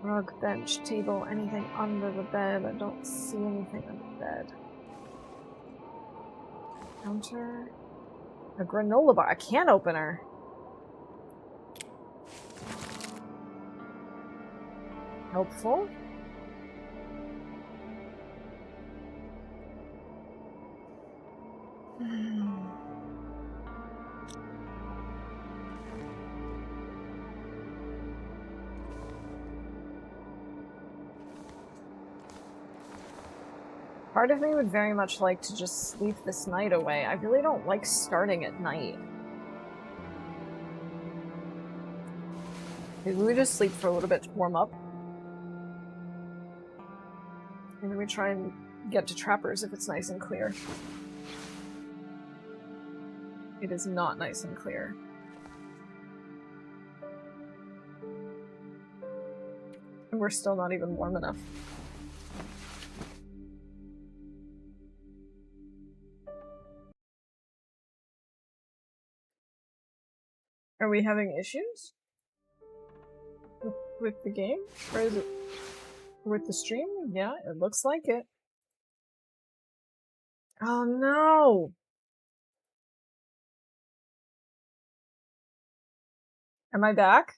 Rug, bench, table, anything under the bed. I don't see anything under the bed. Counter. A granola bar. A can opener. Helpful. Part of me would very much like to just sleep this night away. I really don't like starting at night. Maybe we just sleep for a little bit to warm up. And then we try and get to Trappers if it's nice and clear. It is not nice and clear. And we're still not even warm enough. Are we having issues? With the game? Or is it with the stream? Yeah, it looks like it. Oh no! Am I back?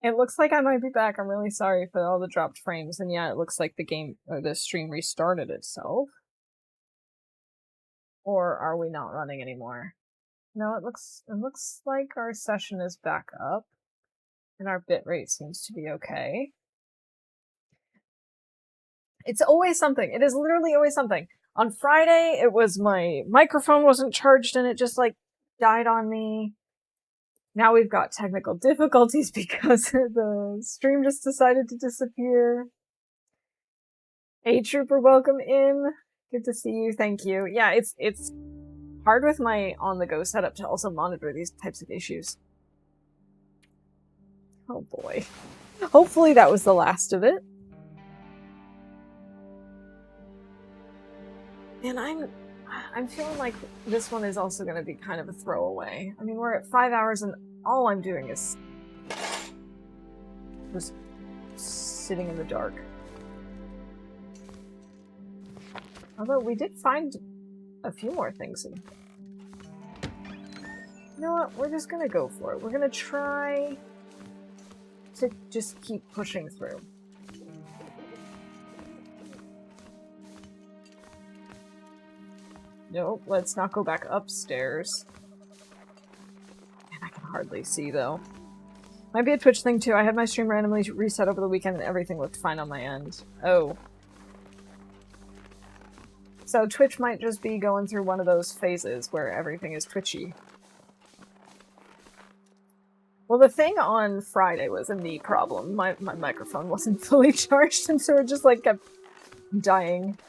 It looks like I might be back. I'm really sorry for all the dropped frames. And yeah, it looks like the game or the stream restarted itself. Or are we not running anymore? No, it looks like our session is back up. And our bitrate seems to be okay. It's always something. It is literally always something. On Friday, it was my microphone wasn't charged and it just like died on me. Now we've got technical difficulties because the stream just decided to disappear. Hey Trooper, welcome in. Good to see you, thank you. Yeah, it's hard with my on-the-go setup to also monitor these types of issues. Oh boy. Hopefully that was the last of it. And I'm feeling like this one is also going to be kind of a throwaway. I mean, we're at 5 hours and all I'm doing is just sitting in the dark. Although we did find a few more things. You know what? We're just going to go for it. We're going to try to just keep pushing through. No, let's not go back upstairs. Man, I can hardly see, though. Might be a Twitch thing, too. I had my stream randomly reset over the weekend and everything looked fine on my end. Oh. So Twitch might just be going through one of those phases where everything is twitchy. Well, the thing on Friday was a me problem. My microphone wasn't fully charged, and so it just, like, kept dying.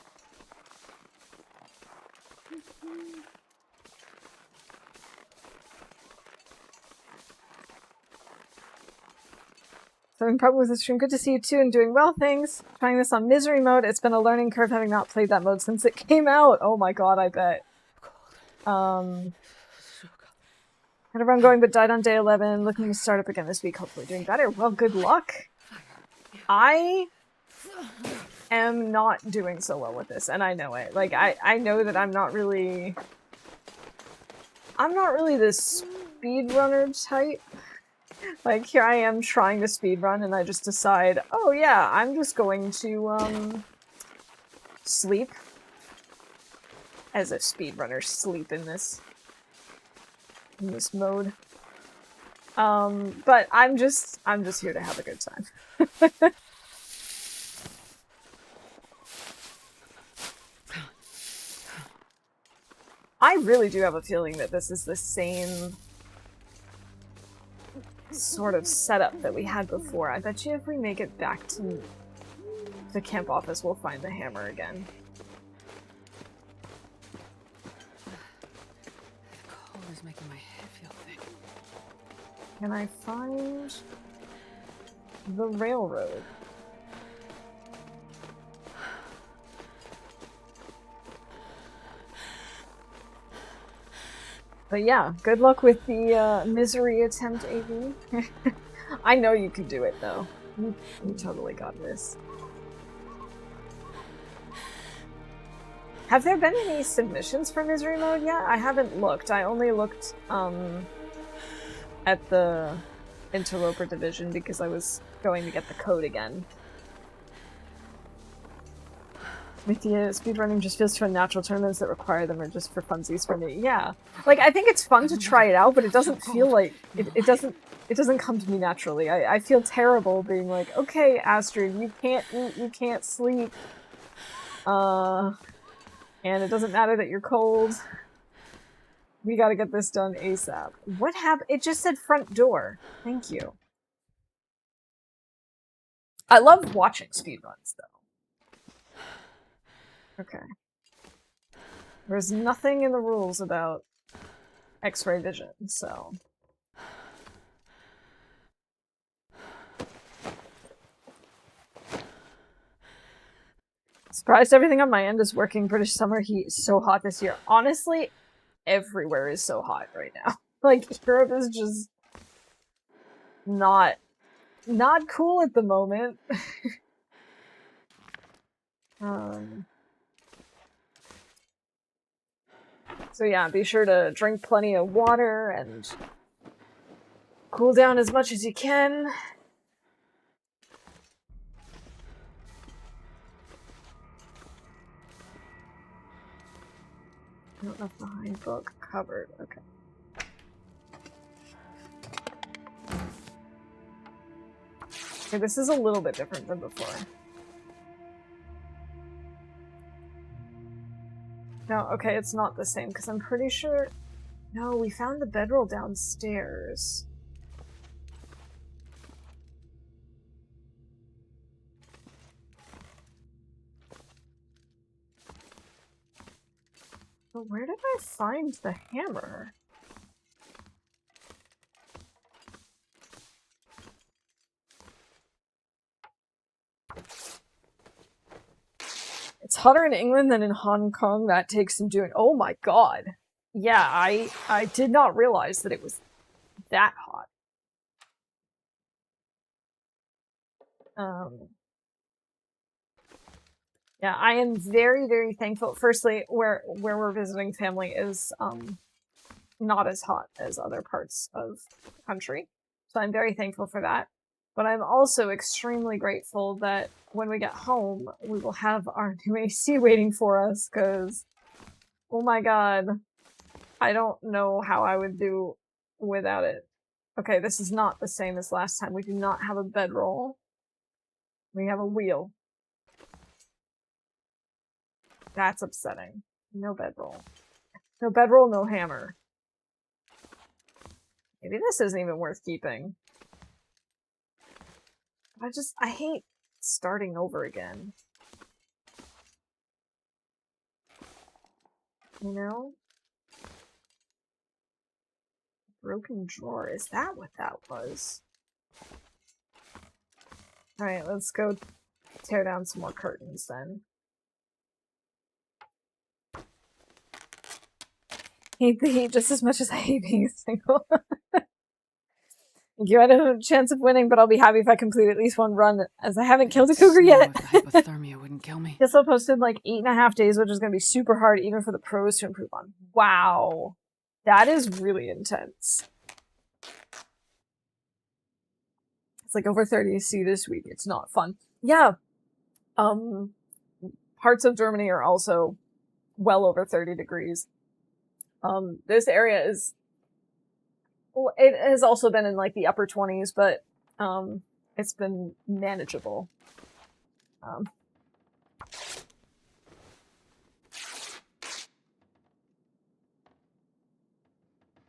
So in problem with the stream. Good to see you too and doing well, thanks. Trying this on misery mode. It's been a learning curve having not played that mode since it came out. Oh my god, I bet. Had a run going but died on day 11. Looking to start up again this week, hopefully doing better. Well, good luck. I am not doing so well with this, and I know it. Like, I know that I'm not really the speedrunner type. Like, here I am trying to speedrun, and I just decide, oh yeah, I'm just going to, sleep. As if speedrunners sleep in this mode. But I'm just here to have a good time. I really do have a feeling that this is the same sort of setup that we had before. I bet you if we make it back to the camp office, we'll find the hammer again. The cold is making my head feel thick. Can I find the railroad? But yeah, good luck with the misery attempt, AV. I know you can do it, though. You totally got this. Have there been any submissions for misery mode yet? I haven't looked. I only looked at the interloper division because I was going to get the code again. With the speedrunning just feels to unnatural. Tournaments that require them are just for funsies for me. Yeah, like I think it's fun to try it out, but it doesn't feel like it doesn't come to me naturally. I feel terrible being like, okay, Astrid, you can't eat, you can't sleep, and it doesn't matter that you're cold. We gotta get this done ASAP. What happened? It just said front door. Thank you. I love watching speedruns, though. Okay. There's nothing in the rules about X-ray vision, so... Surprised everything on my end is working. British summer heat is so hot this year. Honestly, everywhere is so hot right now. Like, Europe is just... not cool at the moment. So yeah, be sure to drink plenty of water and cool down as much as you can. I don't know if behind book covered. Okay. Okay, this is a little bit different than before. No, okay, it's not the same, because I'm pretty sure... No, we found the bedroll downstairs. But where did I find the hammer? It's hotter in England than in Hong Kong. That takes some doing. Oh my god. Yeah, I did not realize that it was that hot. Yeah, I am very, very thankful. Firstly, where we're visiting family is not as hot as other parts of the country. So I'm very thankful for that. But I'm also extremely grateful that when we get home, we will have our new AC waiting for us, because, oh my god, I don't know how I would do without it. Okay, this is not the same as last time. We do not have a bedroll. We have a wheel. That's upsetting. No bedroll. No bedroll, no hammer. Maybe this isn't even worth keeping. I hate starting over again. You know? Broken drawer. Is that what that was? Alright, let's go tear down some more curtains then. Hate the heat just as much as I hate being single. Thank you. I don't have a chance of winning, but I'll be happy if I complete at least one run, as I haven't killed a cougar yet. Hypothermia wouldn't kill me. Guess I'll posted like 8.5 days, which is going to be super hard even for the pros to improve on. Wow. That is really intense. It's like over 30°C this week. It's not fun. Yeah. Parts of Germany are also well over 30 degrees. This area is... Well, it has also been in like the upper 20s, but it's been manageable.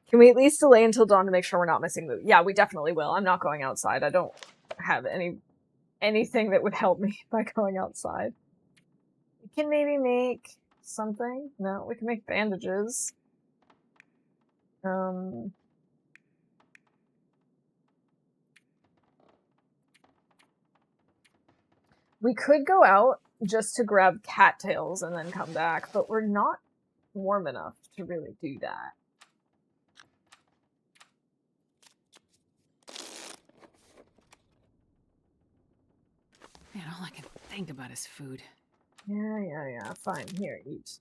Can we at least delay until dawn to make sure we're not missing the... Yeah, we definitely will. I'm not going outside. I don't have anything that would help me by going outside. We can maybe make something. No, we can make bandages. We could go out just to grab cattails and then come back, but we're not warm enough to really do that. All I can think about is food. Yeah. Fine. Here, eat.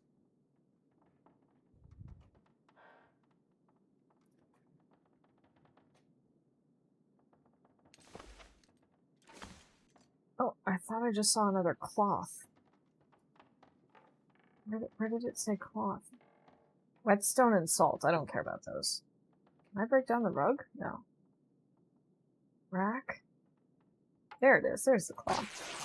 Oh, I thought I just saw another cloth. Where did it say cloth? Whetstone and salt. I don't care about those. Can I break down the rug? No. Rack? There it is. There's the cloth.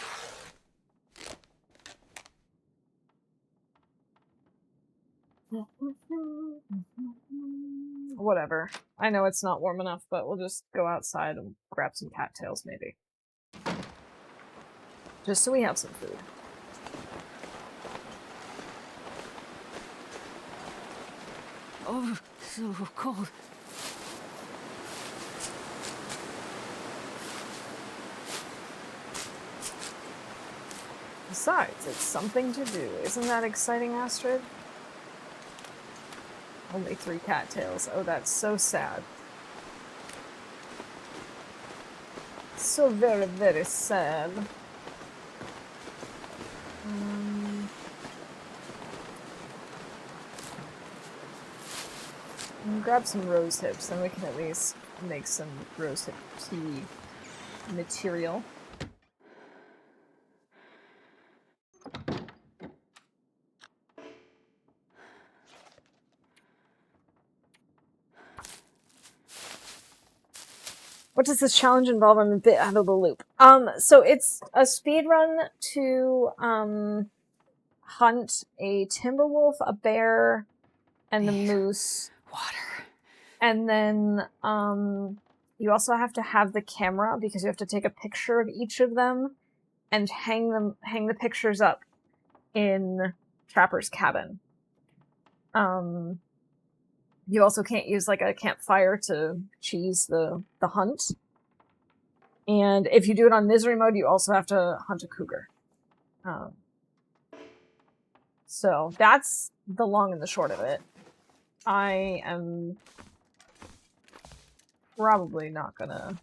Whatever. I know it's not warm enough, but we'll just go outside and grab some cattails, maybe. Just so we have some food. Oh, so cold. Besides, it's something to do. Isn't that exciting, Astrid? Only 3 cattails. Oh, that's so sad. So very, very sad. Grab some rose hips, and we can at least make some rose hip tea material. What does this challenge involve? I'm a bit out of the loop. So it's a speed run to hunt a timber wolf, a bear, and the moose. Water. And then you also have to have the camera because you have to take a picture of each of them and hang the pictures up in Trapper's cabin. You also can't use like a campfire to cheese the hunt. And if you do it on misery mode, you also have to hunt a cougar. So that's the long and the short of it. I am probably not gonna,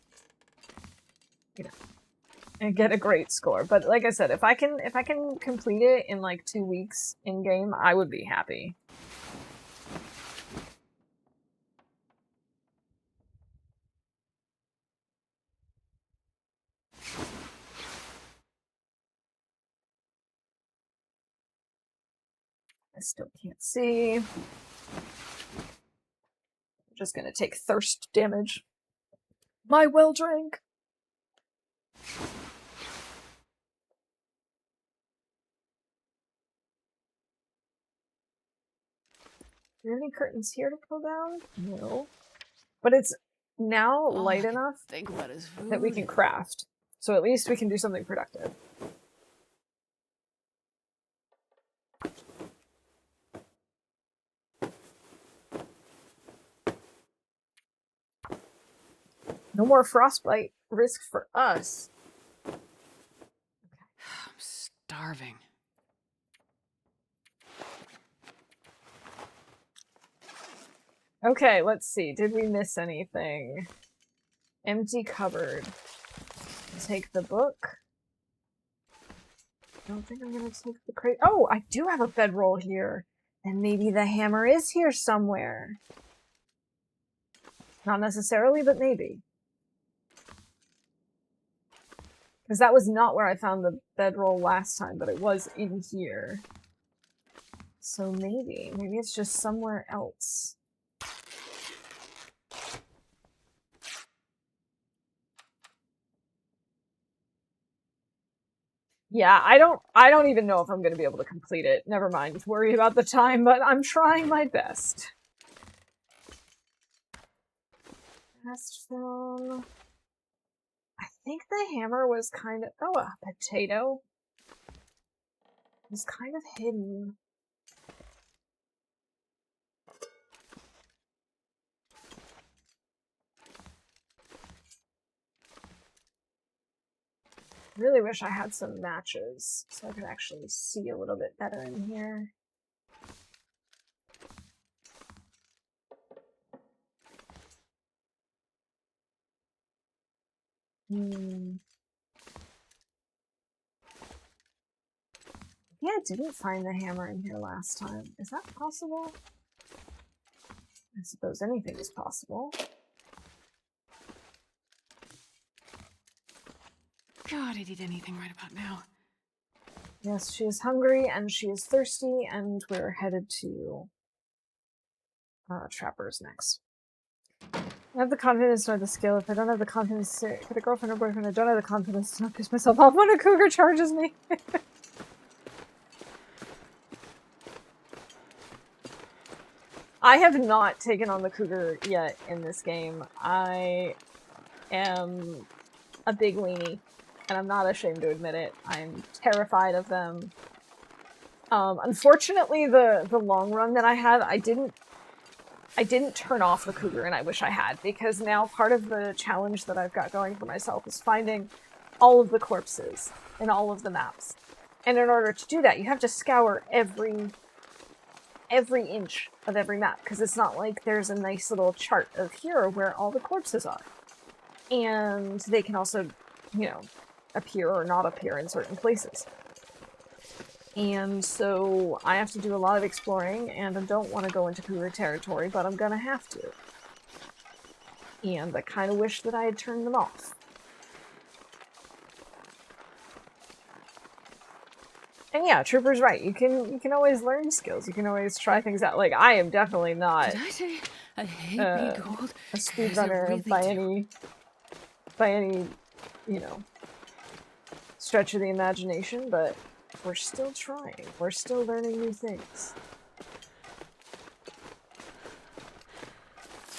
get a great score. But like I said, if I can complete it in like 2 weeks in game, I would be happy. I still can't see. I'm just gonna take thirst damage. My well drink. Do you have any curtains here to pull down? No. But it's now light enough Think about his food. that we can craft. So at least we can do something productive. No more frostbite risk for us. I'm starving. Okay, let's see. Did we miss anything? Empty cupboard. Take the book. I don't think I'm gonna take the crate. Oh, I do have a bedroll here. And maybe the hammer is here somewhere. Not necessarily, but maybe. Because that was not where I found the bedroll last time, but it was in here. So maybe it's just somewhere else. Yeah, I don't even know if I'm going to be able to complete it. Never mind, worry about the time, but I'm trying my best. Fast film. I think the hammer was kind of... Oh, a potato. It was kind of hidden. Really wish I had some matches so I could actually see a little bit better in here. Yeah, I didn't find the hammer in here last time. Is that possible? I suppose anything is possible. God, I'd eat anything right about now. Yes, she is hungry and she is thirsty, and we're headed to Trappers next. I have the confidence nor the skill. If I don't have the confidence to get a girlfriend or boyfriend, I don't have the confidence to not piss myself off when a cougar charges me. I have not taken on the cougar yet in this game. I am a big weenie, and I'm not ashamed to admit it. I'm terrified of them. Unfortunately, the long run that I had, I didn't turn off the cougar, and I wish I had, because now part of the challenge that I've got going for myself is finding all of the corpses in all of the maps. And in order to do that, you have to scour every inch of every map, because it's not like there's a nice little chart of here where all the corpses are. And they can also, you know, appear or not appear in certain places. And so I have to do a lot of exploring, and I don't want to go into cougar territory, but I'm gonna have to. And I kind of wish that I had turned them off. And yeah, Trooper's right. You can always learn skills. You can always try things out. Like, I am definitely not Did I say I hate being cold? a speedrunner by any, you know, stretch of the imagination, but we're still trying. We're still learning new things.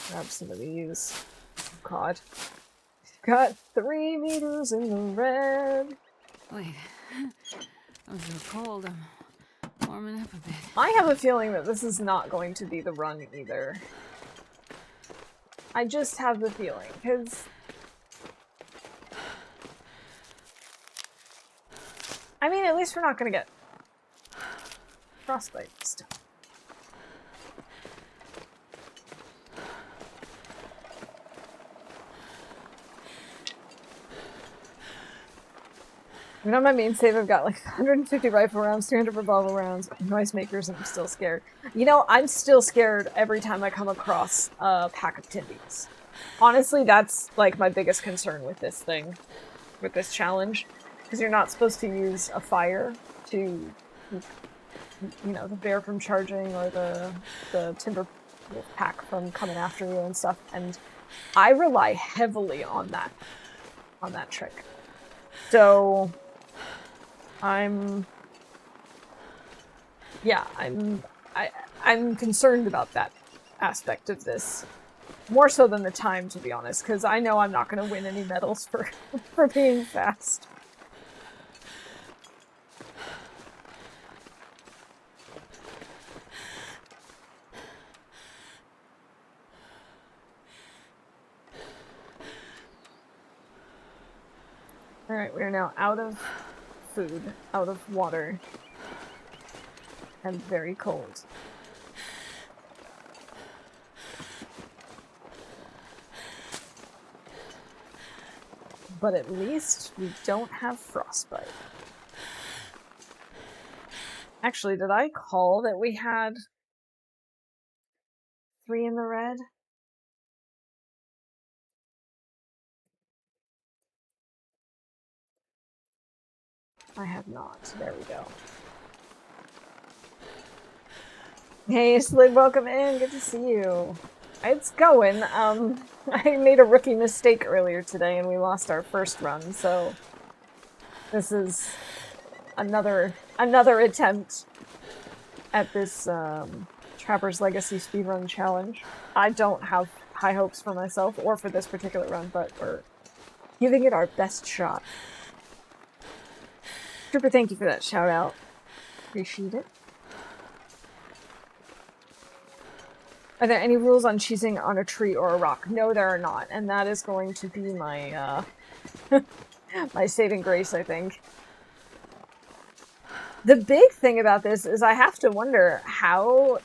Grab some of these. Oh, God. Got 3 meters in the red. Wait. I'm so cold. I'm warming up a bit. I have a feeling that this is not going to be the run either. I just have the feeling, because I mean, at least we're not gonna get frostbite this time. I mean, on my main save, I've got like 150 rifle rounds, 300 revolver rounds, noisemakers, and I'm still scared. You know, I'm still scared every time I come across a pack of Timbies. Honestly, that's like my biggest concern with this thing, with this challenge, because you're not supposed to use a fire to, you know, the bear from charging or the timber pack from coming after you and stuff. And I rely heavily on that trick. So I'm concerned about that aspect of this. More so than the time, to be honest, because I know I'm not going to win any medals for being fast. Alright, we are now out of food, out of water, and very cold. But at least we don't have frostbite. Actually, did I call that we had 3 in the red? I have not. There we go. Hey, Slid, welcome in. Good to see you. It's going. I made a rookie mistake earlier today and we lost our first run, so this is another attempt at this Trapper's Legacy speedrun challenge. I don't have high hopes for myself or for this particular run, but we're giving it our best shot. Trooper, thank you for that shout out. Appreciate it. Are there any rules on cheesing on a tree or a rock? No, there are not, and that is going to be my my saving grace, I think. The big thing about this is I have to wonder how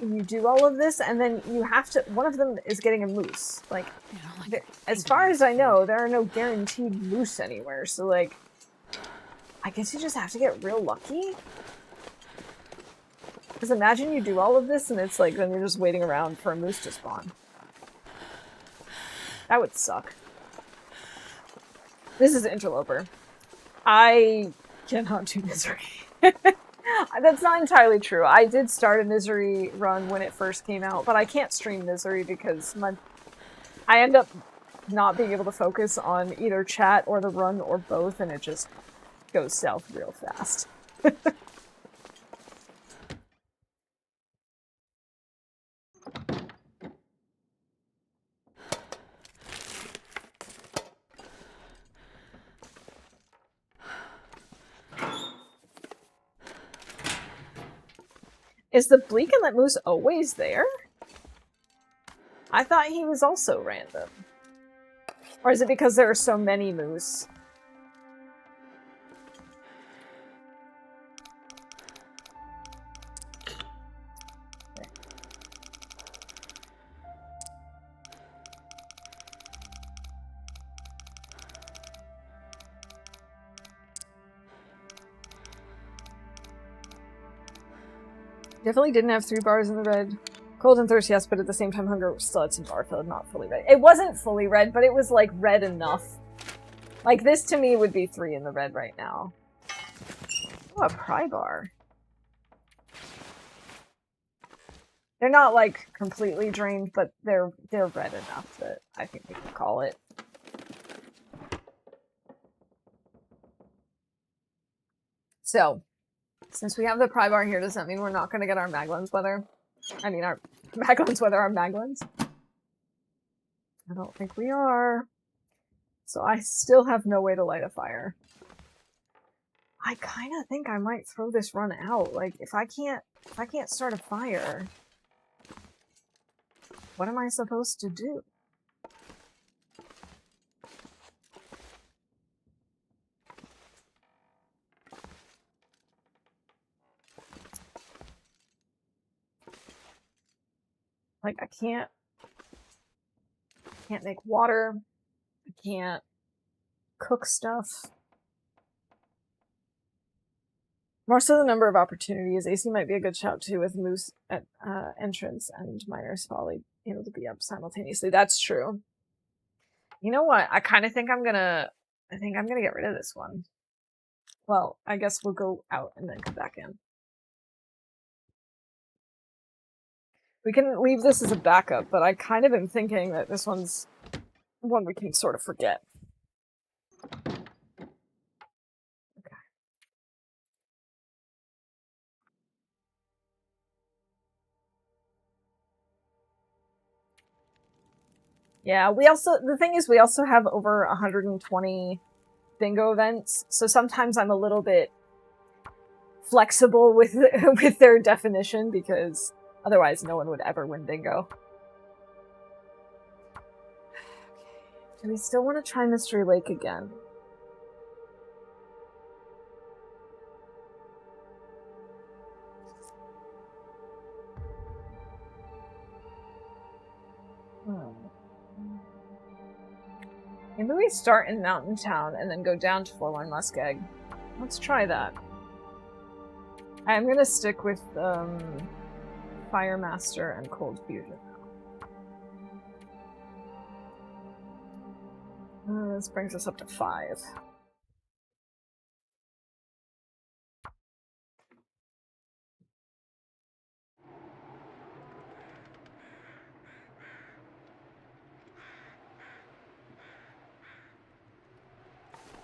you do all of this, and then you have to. One of them is getting a moose. Like as far as I know, there are no guaranteed moose anywhere. So, like, I guess you just have to get real lucky. Because imagine you do all of this and it's like, then you're just waiting around for a moose to spawn. That would suck. This is Interloper. I cannot do Misery. That's not entirely true. I did start a Misery run when it first came out, but I can't stream Misery because I end up not being able to focus on either chat or the run or both, and it just goes south real fast. Is the Bleak Inlet Moose always there? I thought he was also random. Or is it because there are so many moose? Definitely didn't have 3 bars in the red. Cold and thirst, yes, but at the same time, hunger still had some bar filled, not fully red. It wasn't fully red, but it was, like, red enough. Like, this to me would be 3 in the red right now. Oh, a pry bar. They're not, like, completely drained, but they're red enough that I think we can call it. So, since we have the pry bar here, does that mean we're not going to get our Maglins weather? I mean, our Maglins weather, our Maglins? I don't think we are. So I still have no way to light a fire. I kind of think I might throw this run out. Like, if I can't start a fire, what am I supposed to do? Like, I can't make water. I can't cook stuff. More so the number of opportunities. AC might be a good shout too with Moose at entrance and Miner's Folly able to be up simultaneously. That's true. You know what? I kind of think I'm gonna get rid of this one. Well, I guess we'll go out and then come back in. We can leave this as a backup, but I kind of am thinking that this one's one we can sort of forget. Okay. Yeah, the thing is we also have over 120 bingo events, so sometimes I'm a little bit flexible with with their definition because otherwise no one would ever win bingo. Do we still want to try Mystery Lake again? Maybe we start in Mountain Town and then go down to Forlorn Muskeg. Let's try that. I'm gonna stick with Fire Master and Cold Fusion now. This brings us up to 5.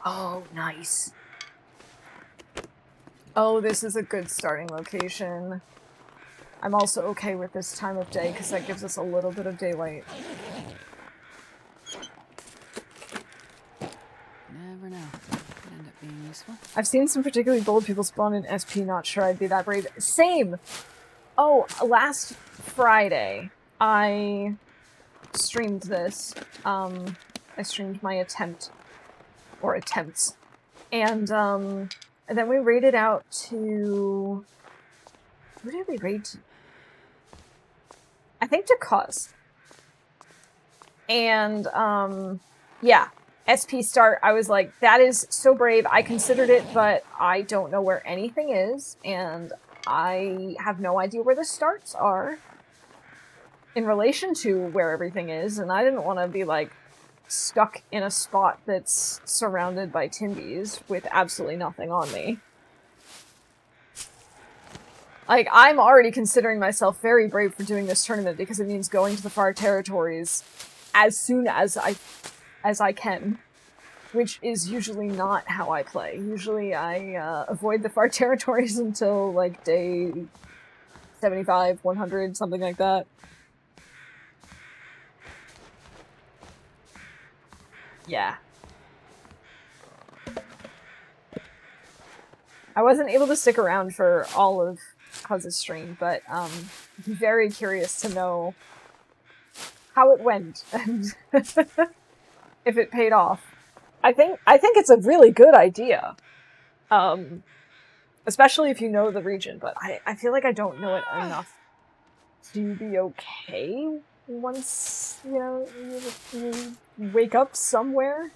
Oh, nice. Oh, this is a good starting location. I'm also okay with this time of day because that gives us a little bit of daylight. Never know. Could end up being useful. I've seen some particularly bold people spawn in SP, not sure I'd be that brave. Same! Oh, last Friday, I streamed this. I streamed my attempts. And then we raided out to... Who did we raid to? I think to Cause. And, yeah. SP start, I was like, that is so brave. I considered it, but I don't know where anything is, and I have no idea where the starts are in relation to where everything is, and I didn't want to be, like, stuck in a spot that's surrounded by Timbies with absolutely nothing on me. Like, I'm already considering myself very brave for doing this tournament because it means going to the far territories as soon as I can, which is usually not how I play. Usually I avoid the far territories until, like, day 75, 100, something like that. Yeah. I wasn't able to stick around for all of Cuz's stream, but I'm very curious to know how it went and if it paid off. I think it's a really good idea, especially if you know the region. But I feel like I don't know it enough to be okay once you wake up somewhere.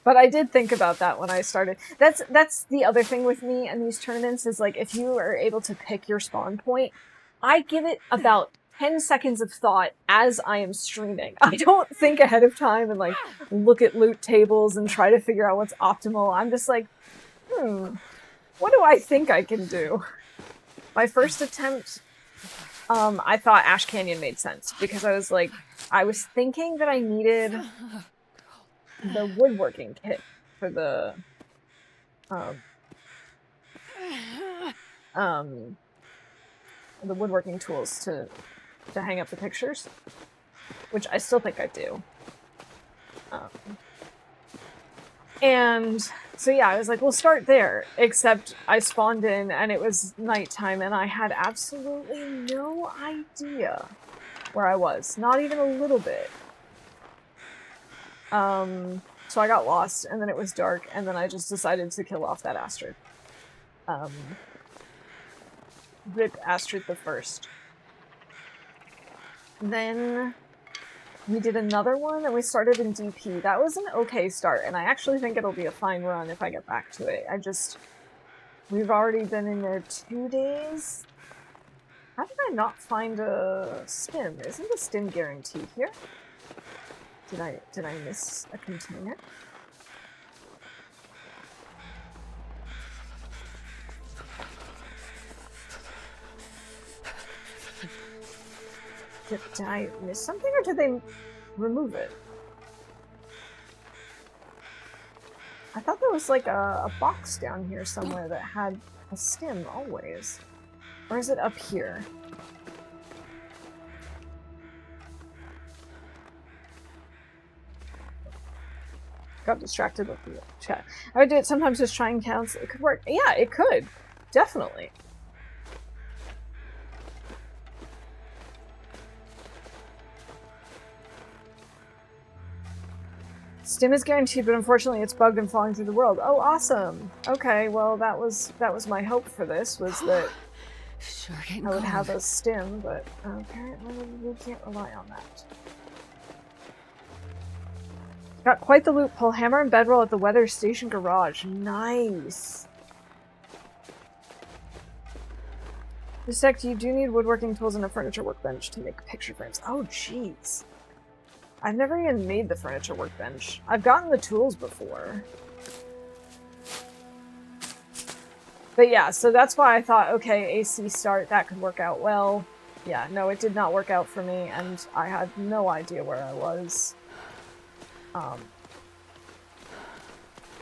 But I did think about that when I started. That's the other thing with me and these tournaments is, like, if you are able to pick your spawn point, I give it about 10 seconds of thought as I am streaming. I don't think ahead of time and, like, look at loot tables and try to figure out what's optimal. I'm just like, what do I think I can do? My first attempt, I thought Ash Canyon made sense because I was thinking that I needed the woodworking kit for the the woodworking tools to hang up the pictures, which I still think I do. And so yeah, I was like, we'll start there, except I spawned in and it was nighttime and I had absolutely no idea where I was, not even a little bit. So I got lost, and then it was dark, and then I just decided to kill off that Astrid. Rip Astrid the First. Then we did another one, and we started in DP. That was an okay start, and I actually think it'll be a fine run if I get back to it. We've already been in there 2 days. How did I not find a stim? Isn't the stim guaranteed here? Did I miss a container? Did I miss something, or did they remove it? I thought there was, like, a box down here somewhere that had a stim always. Or is it up here? Got distracted with the chat. I would do it sometimes, just trying counts. It could work. Yeah, it could. Definitely. Stim is guaranteed, but unfortunately it's bugged and falling through the world. Oh, awesome. Okay, well, that was my hope for this, was that Sure I would have a stim, but apparently we can't rely on that. Got quite the loot. Pull hammer and bedroll at the weather station garage. Nice. This deck, you do need woodworking tools and a furniture workbench to make picture frames. Oh, jeez. I've never even made the furniture workbench. I've gotten the tools before. But yeah, so that's why I thought, okay, AC start, that could work out well. Yeah, no, it did not work out for me, and I had no idea where I was.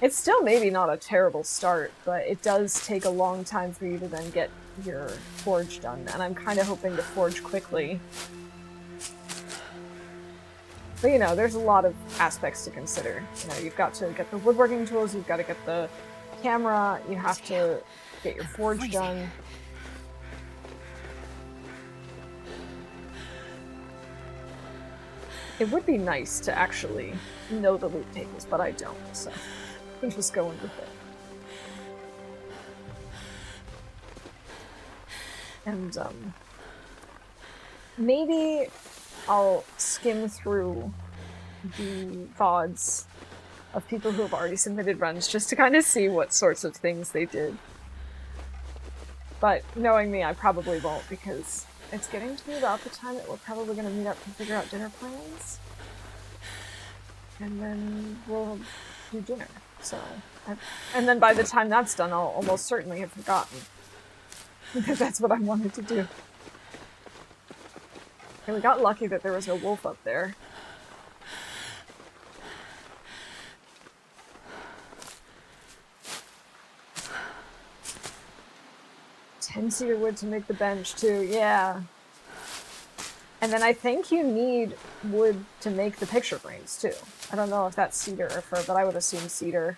It's still maybe not a terrible start, but it does take a long time for you to then get your forge done, and I'm kind of hoping to forge quickly. But, you know, there's a lot of aspects to consider. You know, you've got to get the woodworking tools, you've got to get the camera, you have to get your forge done. It would be nice to actually know the loot tables, but I don't, so I'm just going with it. And, maybe I'll skim through the VODs of people who have already submitted runs just to kind of see what sorts of things they did. But knowing me, I probably won't, because it's getting to be about the time that we're probably going to meet up to figure out dinner plans. And then we'll do dinner. So, and then by the time that's done, I'll almost certainly have forgotten. Because that's what I wanted to do. And we got lucky that there was no wolf up there. 10 cedar wood to make the bench too, yeah. And then I think you need wood to make the picture frames too. I don't know if that's cedar or fir, but I would assume cedar.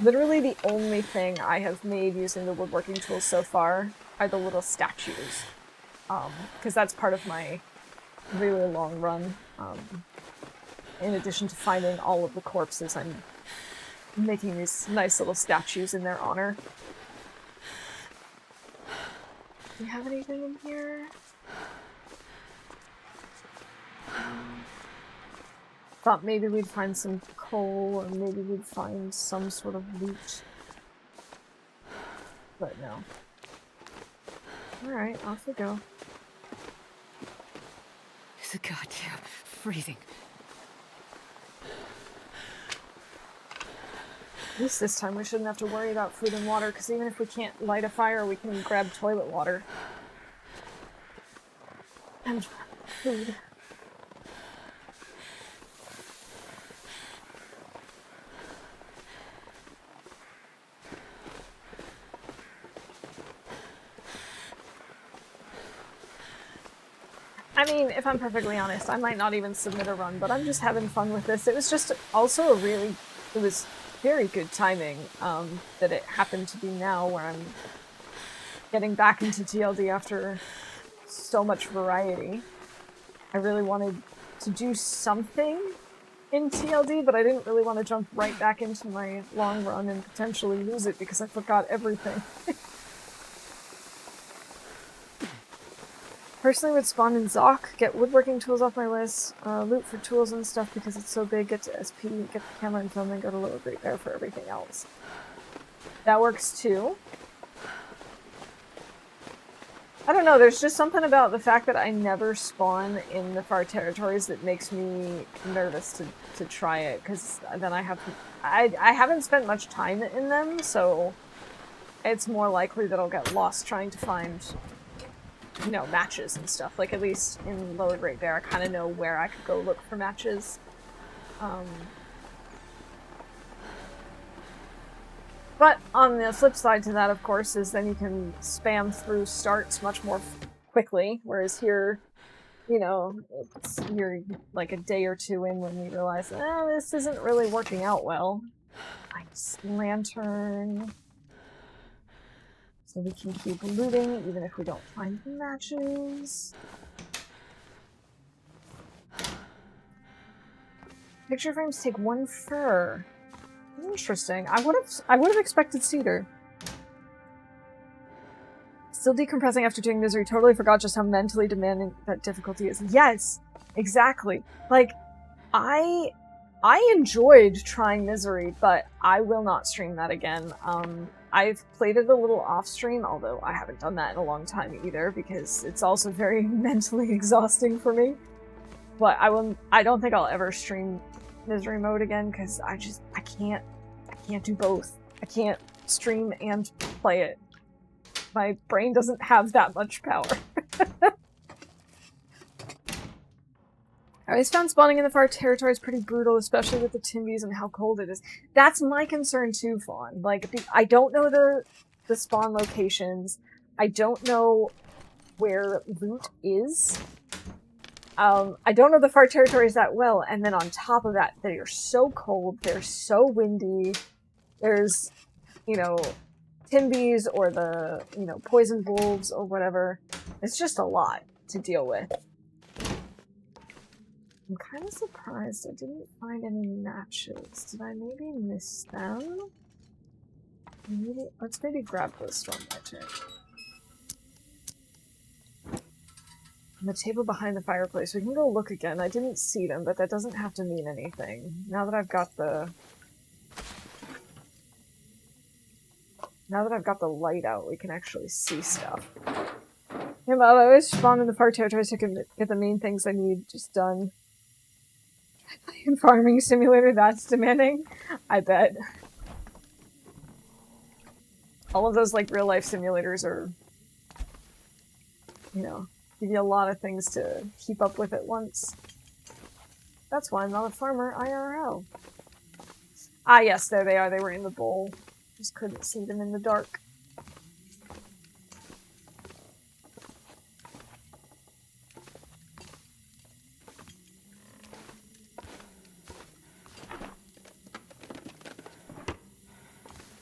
Literally the only thing I have made using the woodworking tools so far are the little statues. Because that's part of my really long run. In addition to finding all of the corpses, I'm making these nice little statues in their honor. Do you have anything in here? Thought maybe we'd find some coal, or maybe we'd find some sort of loot. But no. Alright, off we go. It's a goddamn freezing. At least this time we shouldn't have to worry about food and water, because even if we can't light a fire, we can grab toilet water. And food. I mean, if I'm perfectly honest, I might not even submit a run, but I'm just having fun with this. It was just also it was very good timing that it happened to be now where I'm getting back into TLD after so much variety. I really wanted to do something in TLD, but I didn't really want to jump right back into my long run and potentially lose it because I forgot everything. Personally would spawn in Zoc, get woodworking tools off my list, loot for tools and stuff because it's so big, get to SP, get the camera and film, and go to Lower Great Bear for everything else. That works too. I don't know, there's just something about the fact that I never spawn in the far territories that makes me nervous to try it, because then I haven't spent much time in them, so it's more likely that I'll get lost trying to find, you know, matches and stuff. Like, at least in Lower Great Bear, I kind of know where I could go look for matches. But on the flip side to that, of course, is then you can spam through starts much more quickly, whereas here, you know, you're like a day or two in when you realize, this isn't really working out well. Nice lantern. So we can keep looting even if we don't find matches. Picture frames take 1 fur. Interesting. I would have expected cedar. Still decompressing after doing misery. Totally forgot just how mentally demanding that difficulty is. Yes, exactly. Like, I enjoyed trying misery, but I will not stream that again. I've played it a little off stream, although I haven't done that in a long time either, because it's also very mentally exhausting for me. But I don't think I'll ever stream misery mode again, because I can't do both. I can't stream and play it. My brain doesn't have that much power. I always found spawning in the far territories pretty brutal, especially with the timbies and how cold it is. That's my concern too, Fawn. Like, I don't know the spawn locations. I don't know where loot is. I don't know the far territories that well, and then on top of that, they are so cold, they're so windy, there's, you know, timbies or the, you know, poison wolves or whatever. It's just a lot to deal with. I'm kind of surprised I didn't find any matches. Did I maybe miss them? Let's maybe grab this one right here. On the table behind the fireplace. We can go look again. I didn't see them, but that doesn't have to mean anything. Now that I've got the light out, we can actually see stuff. Yeah, but I always spawn in the far territories to get the main things I need just done. In farming simulator, that's demanding. I bet. All of those like real life simulators are, you know, give you a lot of things to keep up with at once. That's why I'm not a farmer IRL. Ah yes, there they are. They were in the bowl. Just couldn't see them in the dark.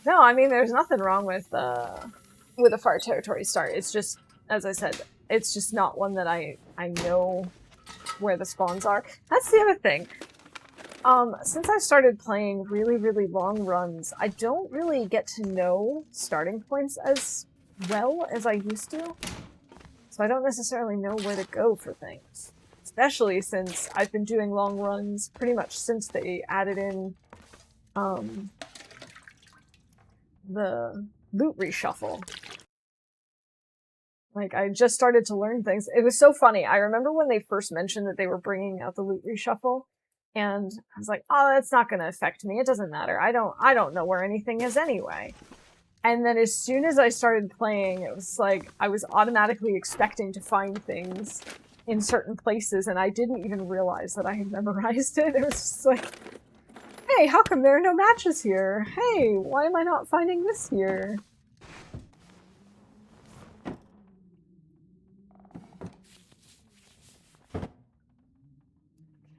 No, I mean, there's nothing wrong with a far territory start. It's just, as I said, it's just not one that I know where the spawns are. That's the other thing. Since I started playing really, really long runs, I don't really get to know starting points as well as I used to. So I don't necessarily know where to go for things. Especially since I've been doing long runs pretty much since they added in, the loot reshuffle. Like, I just started to learn things. It was so funny. I remember when they first mentioned that they were bringing out the loot reshuffle, and I was like, oh, that's not gonna affect me. It doesn't matter. I don't know where anything is anyway. And then as soon as I started playing, it was like, I was automatically expecting to find things in certain places, and I didn't even realize that I had memorized it. It was just like, hey, how come there are no matches here? Hey, why am I not finding this here?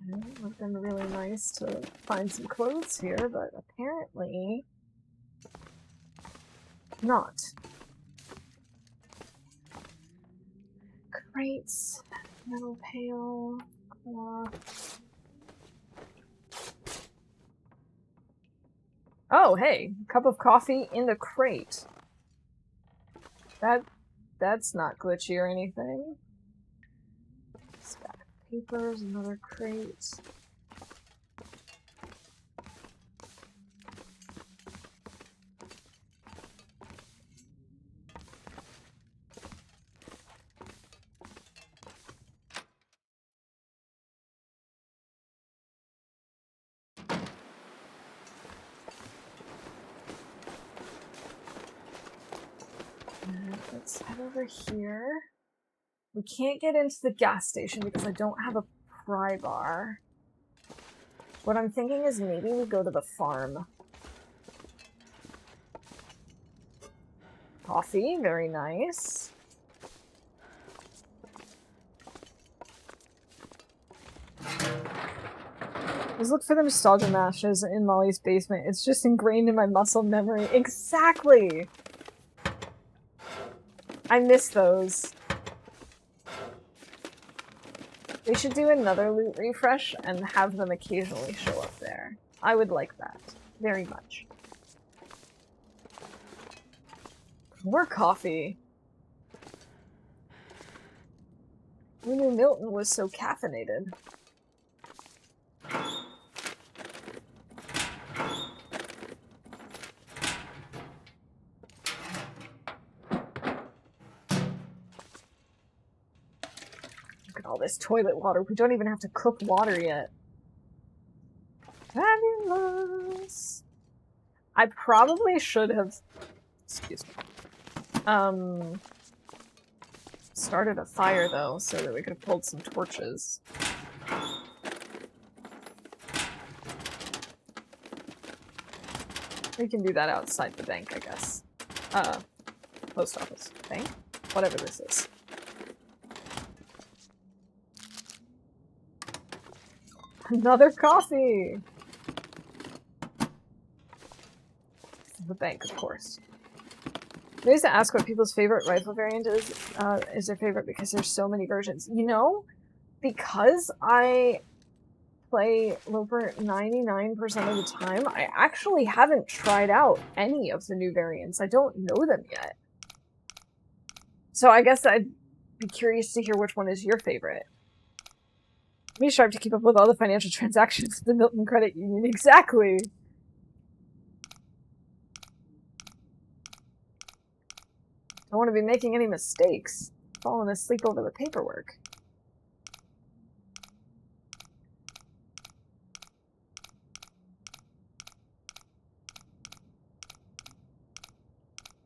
Okay, it would have been really nice to find some clothes here, but apparently not. Crates, metal pail, cloth. Oh, hey, cup of coffee in the crate. That's not glitchy or anything. Stack of papers, another crate. Let's head over here. We can't get into the gas station because I don't have a pry bar. What I'm thinking is maybe we go to the farm. Coffee, very nice. Let's look for the nostalgia matches in Molly's basement. It's just ingrained in my muscle memory. Exactly! I miss those. They should do another loot refresh and have them occasionally show up there. I would like that. Very much. More coffee. Who knew Milton was so caffeinated? Look at all this toilet water. We don't even have to cook water yet. Fabulous. I probably should have... Excuse me. Started a fire, though, so that we could have pulled some torches. We can do that outside the bank, I guess. Post office. Bank? Whatever this is. Another coffee! The bank, of course. I used to ask what people's favorite rifle variant is their favorite because there's so many versions. You know, because I play Loper 99% of the time, I actually haven't tried out any of the new variants. I don't know them yet. So I guess I'd be curious to hear which one is your favorite. We strive to keep up with all the financial transactions of the Milton Credit Union. Exactly. Don't want to be making any mistakes. Falling asleep over the paperwork.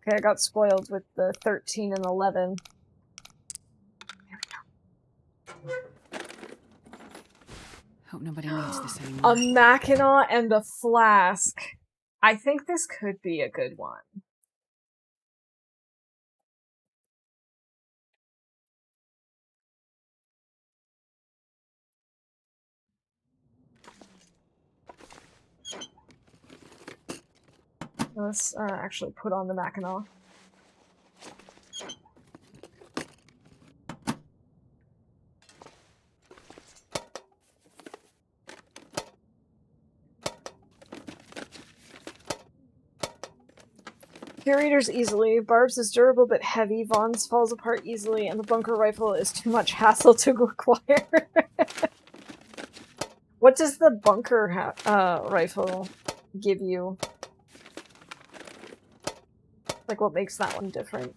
Okay, I got spoiled with the 13 and 11. Hope nobody needs this anymore. A Mackinac and a flask. I think this could be a good one. Let's actually put on the Mackinac. Curators easily. Barb's is durable but heavy. Vaughn's falls apart easily, and the bunker rifle is too much hassle to acquire. What does the bunker rifle give you? Like, what makes that one different?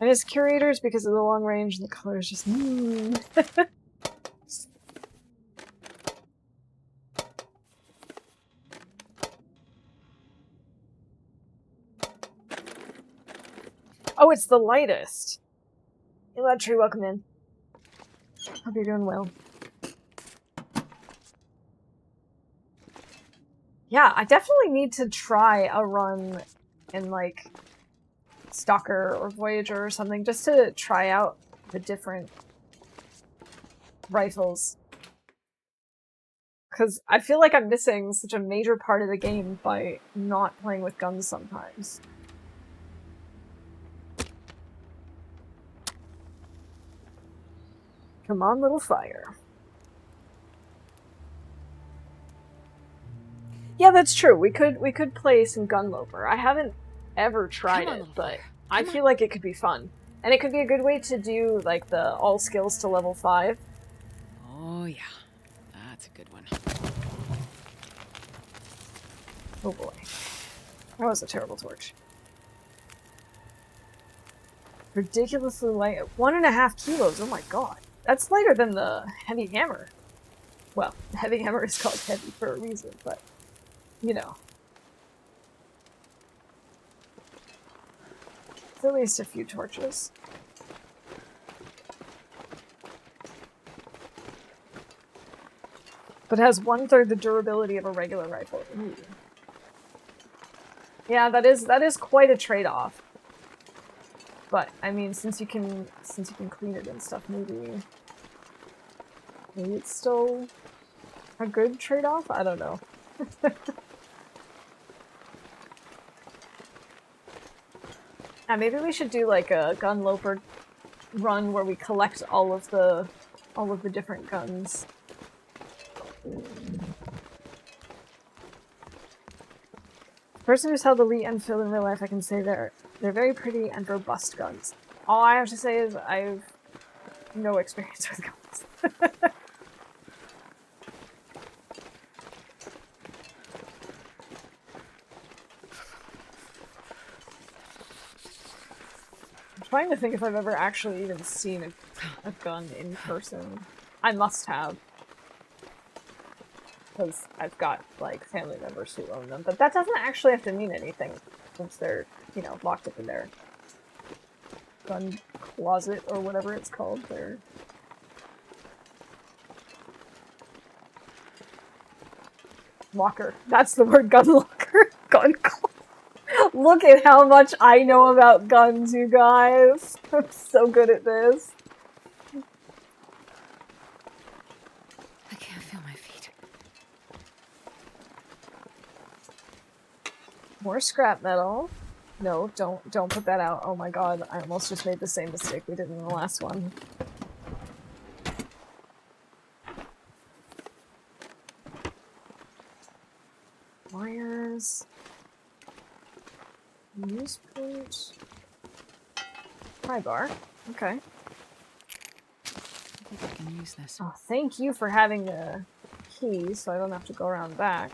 And it's curators because of the long range and the color is just Oh, it's the lightest. Hey, Ledtree, welcome in. Hope you're doing well. Yeah, I definitely need to try a run in, like, Stalker or Voyager or something, just to try out the different rifles. Because I feel like I'm missing such a major part of the game by not playing with guns sometimes. Come on, little fire. Yeah, that's true. We could play some Gunloper. I haven't ever tried it, but I feel like it could be fun. And it could be a good way to do, like, the all skills to level 5. Oh, yeah. That's a good one. Oh boy. That was a terrible torch. Ridiculously light. 1.5 kilos, oh my god. That's lighter than the heavy hammer. Well, the heavy hammer is called heavy for a reason, but, you know. It's at least a few torches. But it has 1/3 the durability of a regular rifle. Ooh. Yeah, that is quite a trade-off. But I mean, since you can clean it and stuff, maybe it's still a good trade-off? I don't know. Maybe we should do like a Gunloper run where we collect all of the different guns. The person who's held the Lee Enfield in real life, I can say they're very pretty and robust guns. All I have to say is I've no experience with guns. I'm trying to think if I've ever actually even seen a gun in person. I must have. Because I've got, like, family members who own them. But that doesn't actually have to mean anything, since they're, you know, locked up in their gun closet, or whatever it's called. Their locker. That's the word, gun locker. Gun closet. Look at how much I know about guns, you guys. I'm so good at this. I can't feel my feet. More scrap metal. No, don't put that out. Oh my god, I almost just made the same mistake we did in the last one. Wires. Newsprint. Pry bar. Okay. I think I can use this. Oh, thank you for having the key, so I don't have to go around back.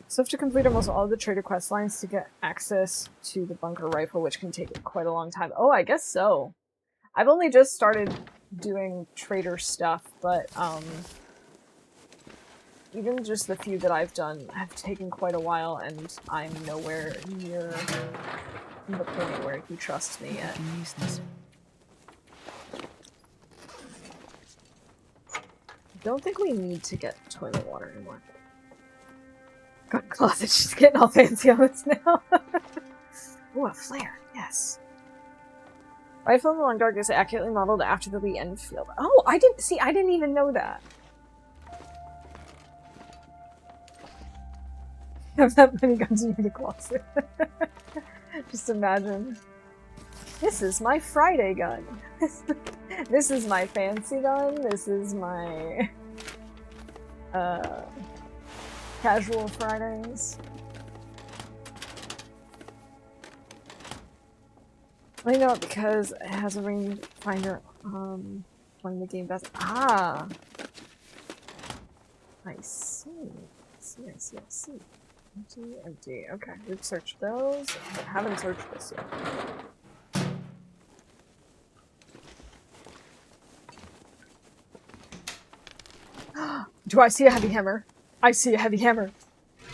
So I have to complete almost all the trader quest lines to get access to the bunker rifle, which can take quite a long time. Oh, I guess so. I've only just started doing trader stuff, but even just the few that I've done have taken quite a while, and I'm nowhere near the point where he trusts me yet. I can use this. Don't think we need to get toilet water anymore. God, closet, she's getting all fancy on this now. Ooh, a flare, yes. Rifle in the long dark is accurately modeled after the Lee Enfield. Oh, I didn't even know that. Have that many guns in the closet. Just imagine. This is my Friday gun. This is my fancy gun. This is my casual Fridays. I know it because it has a rangefinder playing the game best. Ah, I see. I see. Empty. Okay, we've searched those. I haven't searched this yet. Do I see a heavy hammer? I see a heavy hammer.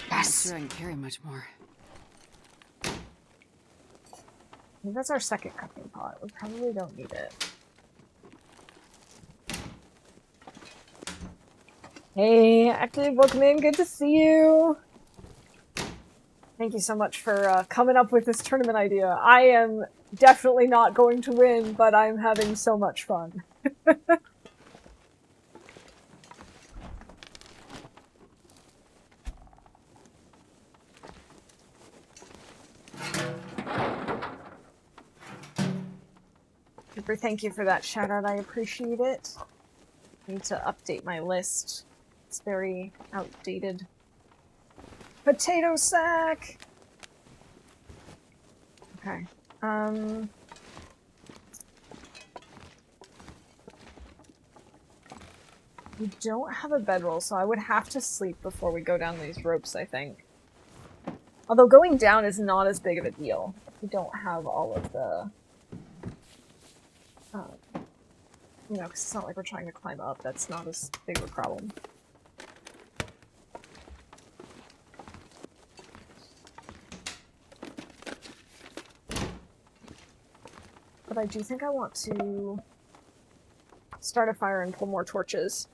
Yes! I'm not sure I can carry much more. I think that's our second cooking pot. We probably don't need it. Hey, Active, welcome in. Good to see you. Thank you so much for coming up with this tournament idea. I am definitely not going to win, but I'm having so much fun. Super, thank you for that shout out. I appreciate it. I need to update my list. It's very outdated. Potato sack! Okay. We don't have a bedroll, so I would have to sleep before we go down these ropes, I think. Although going down is not as big of a deal if we don't have all of the... you know, because it's not like we're trying to climb up. That's not as big of a problem. But I do think I want to start a fire and pull more torches.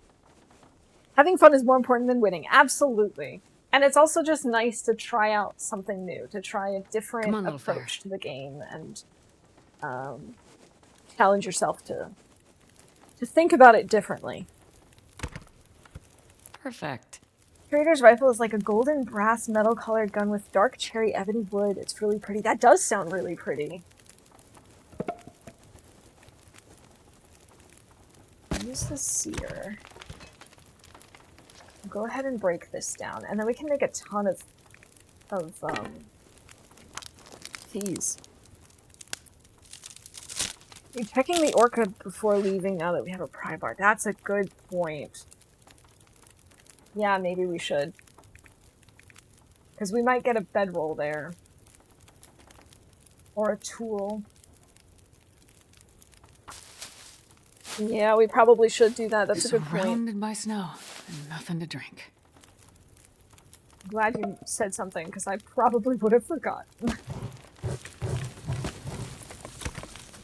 Having fun is more important than winning. Absolutely. And it's also just nice to try out something new, to try a different approach to the game and challenge yourself to think about it differently. Perfect. Trader's rifle is like a golden brass metal colored gun with dark cherry ebony wood. It's really pretty. That does sound really pretty. Use the sear. Go ahead and break this down, and then we can make a ton of fees. You're checking the orca before leaving now that we have a pry bar. That's a good point. Yeah, maybe we should. Because we might get a bedroll there. Or a tool. Yeah, we probably should do that. That's a good point. Surrounded by snow and nothing to drink. I'm glad you said something, because I probably would have forgotten.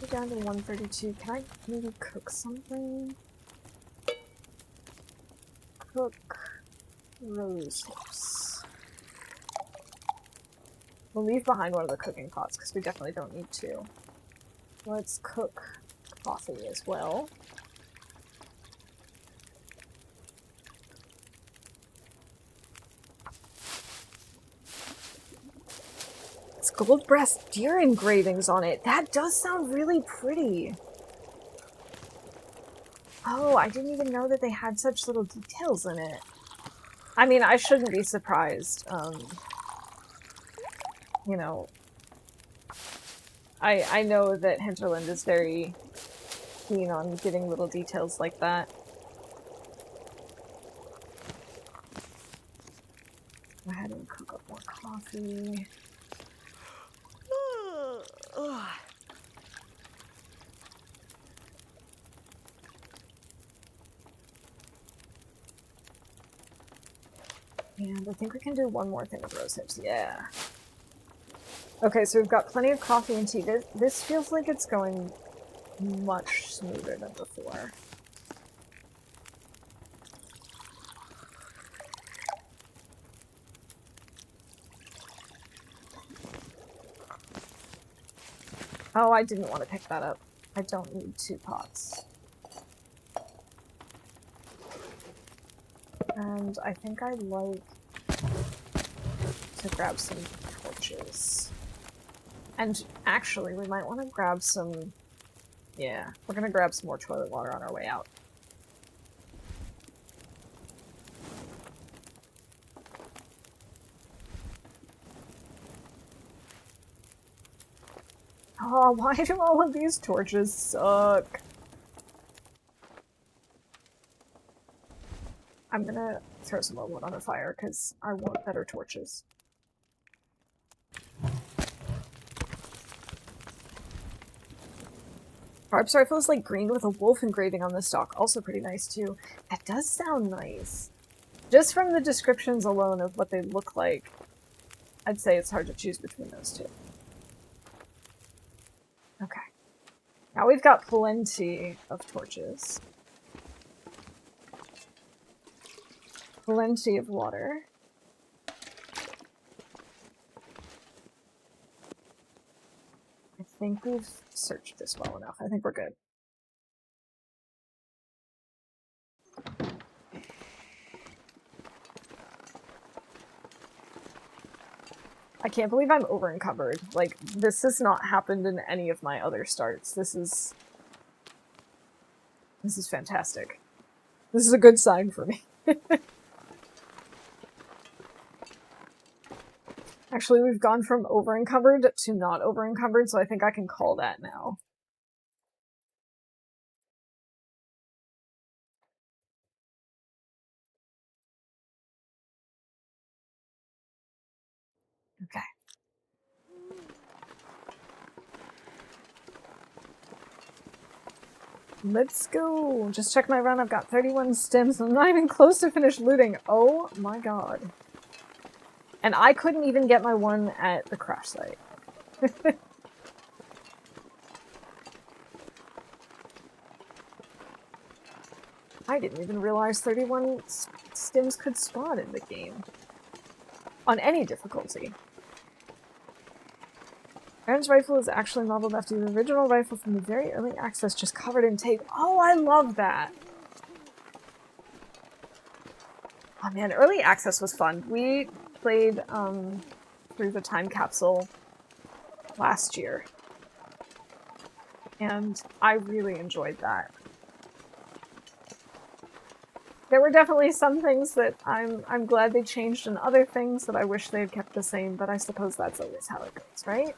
We're down to 132. Can I maybe cook something? Cook rose hips. We'll leave behind one of the cooking pots, because we definitely don't need to. Let's cook coffee as well. It's gold brass deer engravings on it. That does sound really pretty. Oh, I didn't even know that they had such little details in it. I mean, I shouldn't be surprised. You know, I know that Hinterland is very keen on getting little details like that. Go ahead and cook up more coffee. And I think we can do one more thing with rose hips. Yeah. Okay, so we've got plenty of coffee and tea. This feels like it's going much smoother than before. Oh, I didn't want to pick that up. I don't need 2 pots. And I think I'd like to grab some torches. And actually, we might want to grab some... Yeah, we're gonna grab some more toilet water on our way out. Oh, why do all of these torches suck? I'm gonna throw some more wood on the fire, because I want better torches. Barb's rifle is like green with a wolf engraving on the stock. Also pretty nice too. That does sound nice. Just from the descriptions alone of what they look like, I'd say it's hard to choose between those two. Okay. Now we've got plenty of torches. Plenty of water. I think we've searched this well enough. I think we're good. I can't believe I'm over-encumbered. Like, this has not happened in any of my other starts. This is fantastic. This is a good sign for me. Actually, we've gone from over-encumbered to not over-encumbered, so I think I can call that now. Okay. Let's go! Just check my run, I've got 31 stems, I'm not even close to finish looting. Oh my god. And I couldn't even get my one at the crash site. I didn't even realize 31 stems could spawn in the game. On any difficulty. Aaron's rifle is actually modeled after the original rifle from the very early access, just covered in tape. Oh, I love that! Oh man, early access was fun. We played through the time capsule last year. And I really enjoyed that. There were definitely some things that I'm glad they changed and other things that I wish they had kept the same, but I suppose that's always how it goes, right?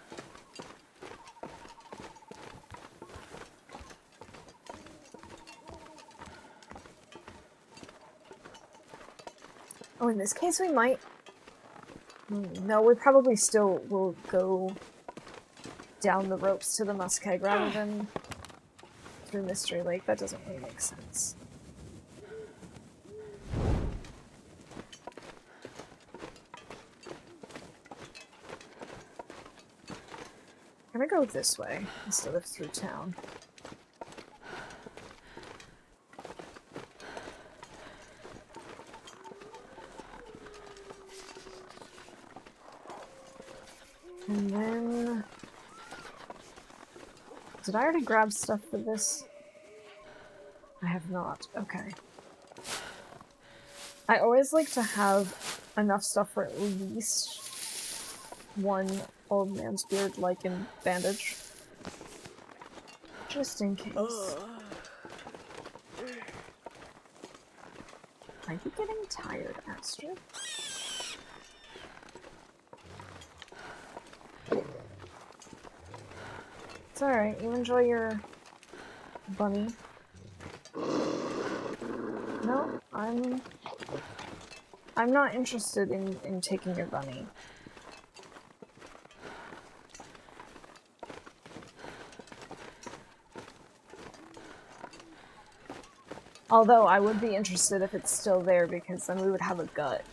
Oh, in this case we might... No, we probably still will go down the ropes to the muskeg rather than through Mystery Lake. That doesn't really make sense. I'm gonna go this way instead of through town. And then... Did I already grab stuff for this? I have not. Okay. I always like to have enough stuff for at least one old man's beard lichen bandage. Just in case. Are you getting tired, Astrid? It's alright, you enjoy your bunny. No, I'm not interested in taking your bunny. Although I would be interested if it's still there because then we would have a gut.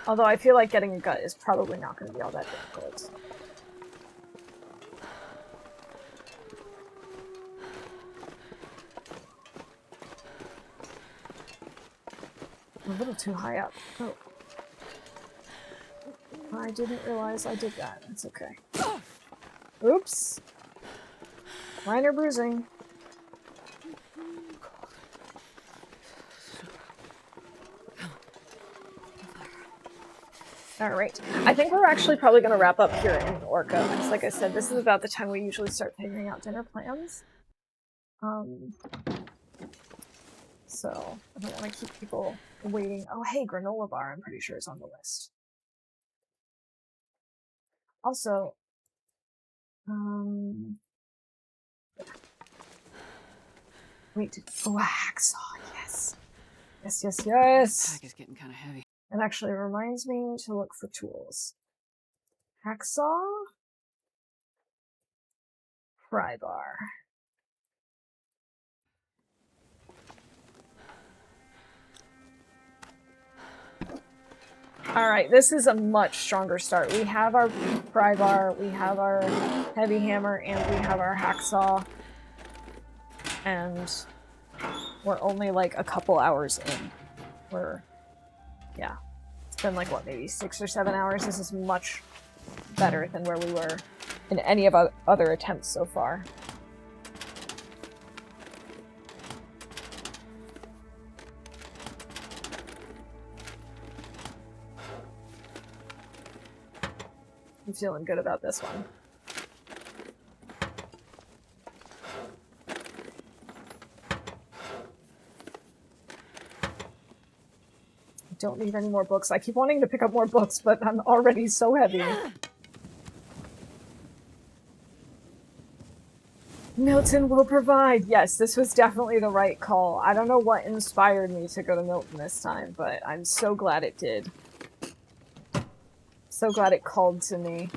Although I feel like getting a gut is probably not going to be all that difficult. I'm a little too high up. Oh. I didn't realize I did that. It's okay. Oops. Minor bruising. Alright. I think we're actually probably going to wrap up here in Orca, because like I said, this is about the time we usually start figuring out dinner plans. So, I don't want to keep people waiting. Oh, hey, granola bar, I'm pretty sure is on the list. Also, wait, oh, a hacksaw, yes. Yes, yes, yes! Pack is getting kind of heavy. It actually reminds me to look for tools. Hacksaw. Pry bar. Alright, this is a much stronger start. We have our pry bar, we have our heavy hammer, and we have our hacksaw. And we're only like a couple hours in. Yeah. It's been like, what, maybe 6 or 7 hours? This is much better than where we were in any of our other attempts so far. I'm feeling good about this one. I don't need any more books. I keep wanting to pick up more books, but I'm already so heavy. Milton will provide. Yes, this was definitely the right call. I don't know what inspired me to go to Milton this time, but I'm so glad it did. So glad it called to me.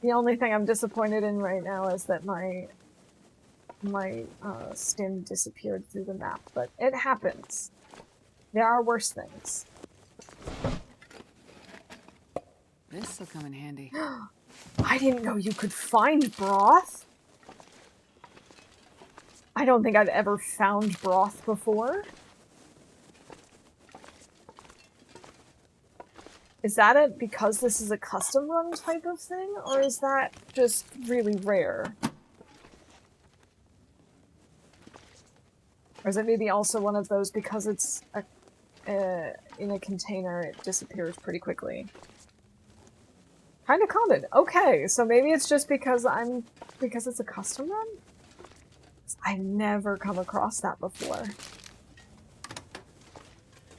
The only thing I'm disappointed in right now is that my stim disappeared through the map, but it happens. There are worse things. This'll come in handy. I didn't know you could find broth. I don't think I've ever found broth before. Is that it because this is a custom run type of thing, or is that just really rare? Or is it maybe also one of those because it's in a container, it disappears pretty quickly? Kinda common. Okay, so maybe it's just because it's a custom run? I've never come across that before.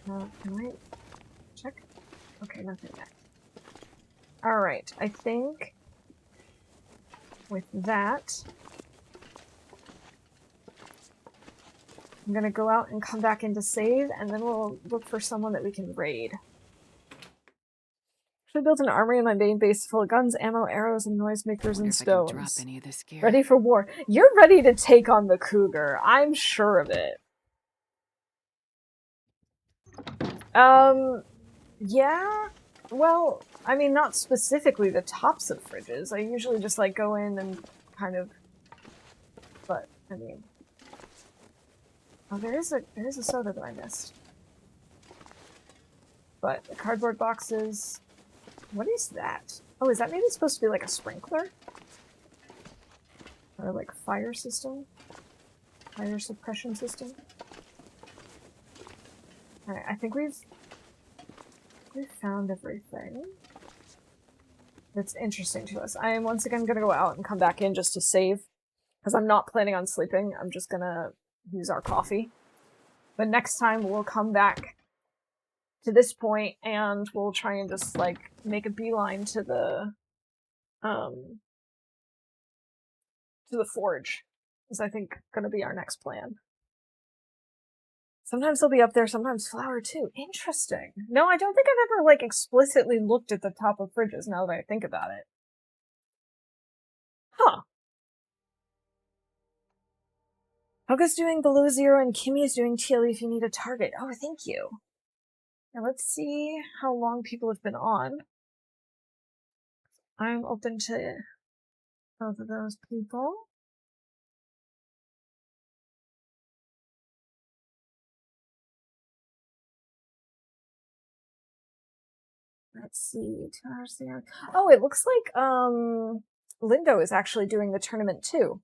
Can I check? Okay, nothing there. Alright, I think with that, I'm gonna go out and come back in to save, and then we'll look for someone that we can raid. Should build an armory in my main base full of guns, ammo, arrows, and noisemakers and stones. Drop any of this gear. Ready for war. You're ready to take on the cougar. I'm sure of it. Yeah. Well, I mean, not specifically the tops of fridges. I usually just, like, go in and kind of... But, I mean... Oh, there is a soda that I missed. But the cardboard boxes... What is that? Oh, is that maybe supposed to be like a sprinkler? Or like fire system? Fire suppression system? Alright, I think we've found everything. that's interesting to us. I am once again going to go out and come back in just to save, because I'm not planning on sleeping. I'm just going to use our coffee. But next time we'll come back to this point and we'll try and just, like, make a beeline to the forge. Is, I think, going to be our next plan. Sometimes they'll be up there, sometimes Flower too. Interesting. No, I don't think I've ever, like, explicitly looked at the top of fridges now that I think about it. Huh. Helga's doing below zero and Kimmy is doing TLD if you need a target. Oh, thank you. Now let's see how long people have been on. I'm open to both of those people. Let's see, 2 hours there. Oh, it looks like Lindo is actually doing the tournament too.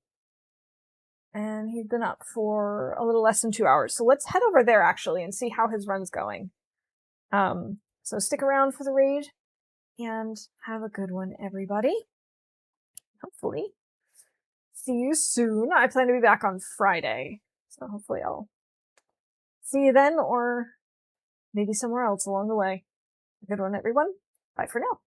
And he's been up for a little less than 2 hours. So let's head over there actually and see how his run's going. So stick around for the raid and have a good one, everybody. Hopefully. See you soon. I plan to be back on Friday. So hopefully I'll see you then or maybe somewhere else along the way. Have a good one, everyone. Bye for now.